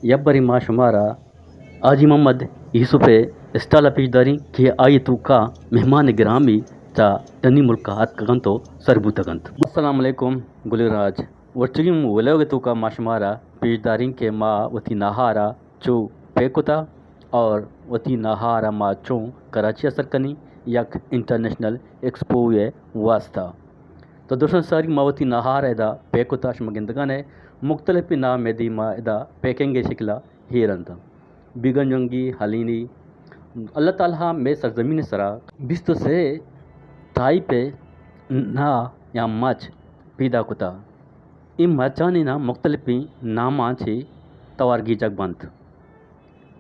यब्बरी मा शुमारा आजी मोहम्मद यूसुफ़े स्टाला पिचदारी कि आई तुका मेहमान गिरामी ता टनी मुल्का हाथ कगंतो सरबूतगंत अस्सलाम वालेकुम गुलराज वर्चुगिम वलोगे तुका माशमारा पिचदारी के मा वती नहारा चो पेकुता और वती नहारा मा चो कराची असरकनी यक इंटरनेशनल एक्सपो ये वास्ता तो दोस्तों सारी मावती नहार एदा पेकुता शमगिंदगन है मुख्तलिफ नाम मेदी मा एदा पेकेंगे शिकला हीरंत बिगंजंगी हलीनी अल्लाह ताला में सरजमीन सरा बिस्त से ताई पे ना या मच पीदा कुता इन मचानी ना मुख्तलिफी नामा छे तवारगी जगबंत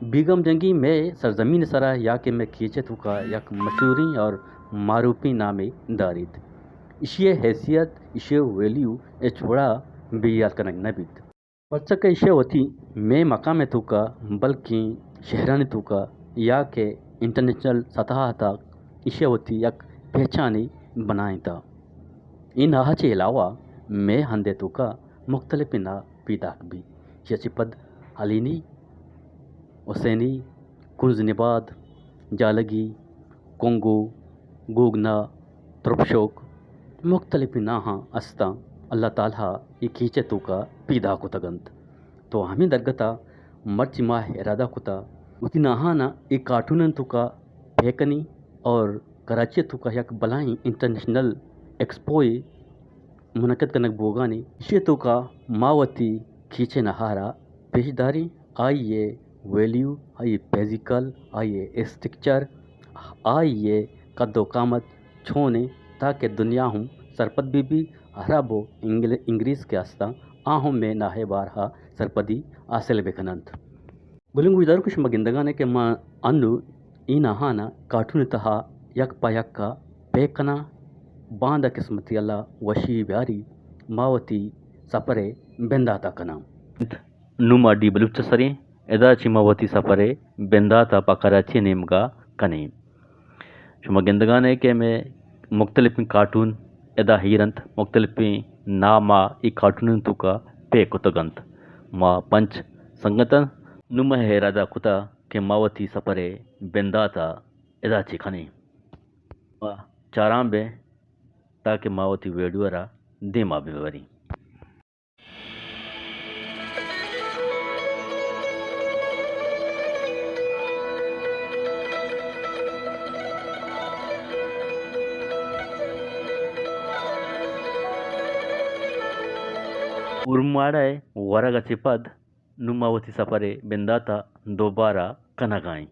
बीगम जंगी में सरजमीन सरा या के में खींचे तुका यक मशहूरी और मारूफी नामे दारित इशिये हैसियत इशिये वैल्यू ए छोड़ा बियात कनक नबीत परचक इशिये होती मैं मकाम तुका बल्कि शहरान तुका या के इंटरनेशनल सतह तक इशिये होती यक पहचानी बनाई था इन आह के अलावा मैं हंदे तुका मुख्तलिफ ना पीदाक भी यचिपद हलीनी हुसैनी कुंजनिबाद जालगी कोंगो गोगना तुरपशोक मुख्तलिफ नाहा अस्ता अल्लाह ताला ये खींचे तुका पीदा को तगंत तो हमें दरगता मर्च माह इरादा कुता उती नाहाना एक कार्टून तुका फेकनी और कराची तुका यक बलाई इंटरनेशनल एक्सपोए मुनक़द कनक बोगानी इसे तुका मावती खींचे नहारा पेशदारी आइए वैल्यू आइए फिजिकल आइए स्ट्रक्चर आइए कद्दो कामत छोने ताकि दुनिया हूँ सरपद बीबी हराबो इंग्रीज के आस्ता आहूँ में नाहे बारहा सरपदी आसल बेखनंत बुलिंगु इधर कुछ मगिंदगाने के माँ अन्नु ई नहाना कार्टून तहा यक पायक का पेकना बांदा किस्मती अल्लाह वशी ब्यारी मावती सपरे बेंदाता कना नुमा डी बलुच सरे एदा चिमावती सपरे बेंदाता पकराची नेमगा कने शुमगिंदगाने के में मुख्तलिफ कार्टून एदा हीरंत मुख्तलिफ नामा ई कार्टून तुका पे कुतगंत मा पंच संगतन नुम हेरादा कुता के मावती सपरे बेंदाता एदा चिखने चाराम बे ताकि मावती वेडुअरा देमा बेवरी उर्माड़े वरगति पद नुमावती सफरे बेंदाता दोबारा कनगाई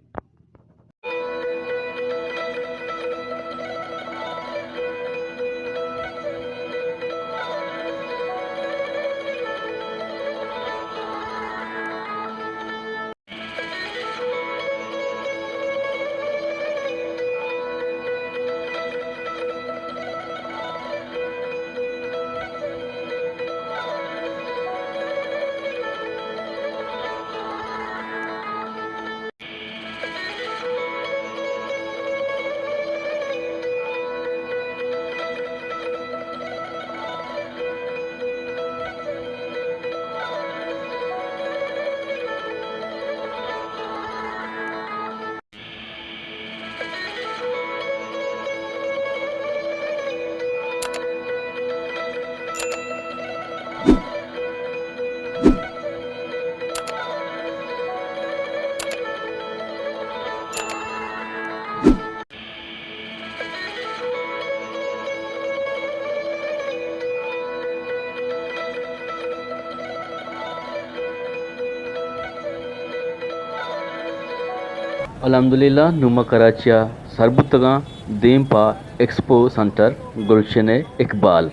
अल्हम्दुलिल्लाह नुमा कराचिया सरबुतगा देमपा एक्सपो सेंटर गुलशन इकबाल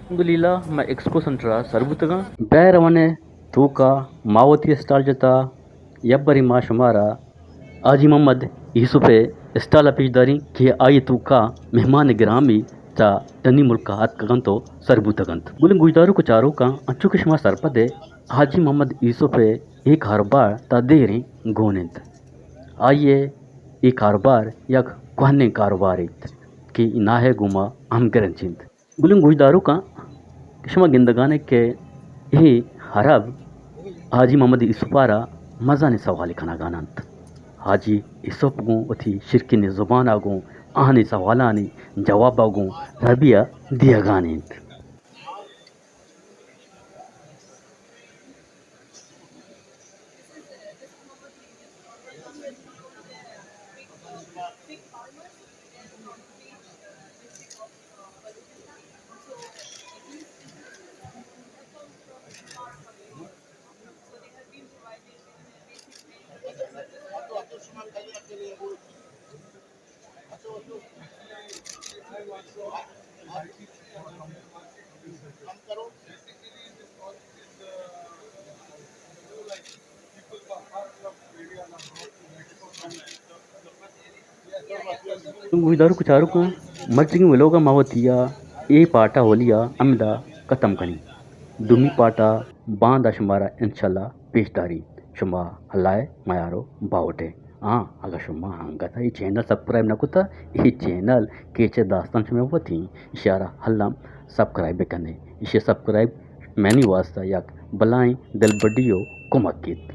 अल्हम्दुलिल्लाह मैं एक्सपो सेंटर सरबुतगा बैरवने तूका मावती स्टाल जता यब्बरी मा शुमारा आजी मोहम्मद यूसुफ़े स्टाला पेशदारी की आई तू का मेहमान ग्रामी चा टनी मुल्कात कगंतो सरबूतगंत गुलिंग गुजदारू को चारों का अच्छु किस्मा सरपदे हाजी मोहम्मद यूसुफ एक हर बार ता देरी गोनिंत आइए ये कारोबार यक कहने कारोबार कि नाहे गुमा हम करंचिंत गुलिंग गुजदारू का किस्मा गिंदगाने के ही हरब हाजी मोहम्मद यूसुफारा मजा ने सवाल खाना गानंत हाजी यूसुफ गो उथी शिरकी ने जुबान आगो आने सवाला ने जवाब आगो रबिया दिया गानिंत गुजदारू कुचारू का मर्जिंग विलोगा मावतिया ए पाटा होलिया अमदा कतम कनी दुमी पाटा बांदा शुमारा इंशाल्लाह पेशदारी शुमा हलाए मायारो बावटे अगर शुमा हंगता ये चैनल सब्सक्राइब न कुता ये चैनल केचे दास्तान शुमे वती इशारा हल्लाम सब्सक्राइब करने इसे सब्सक्राइब मैनी वास्ता यक बलाएं दिल बडियो कुमकित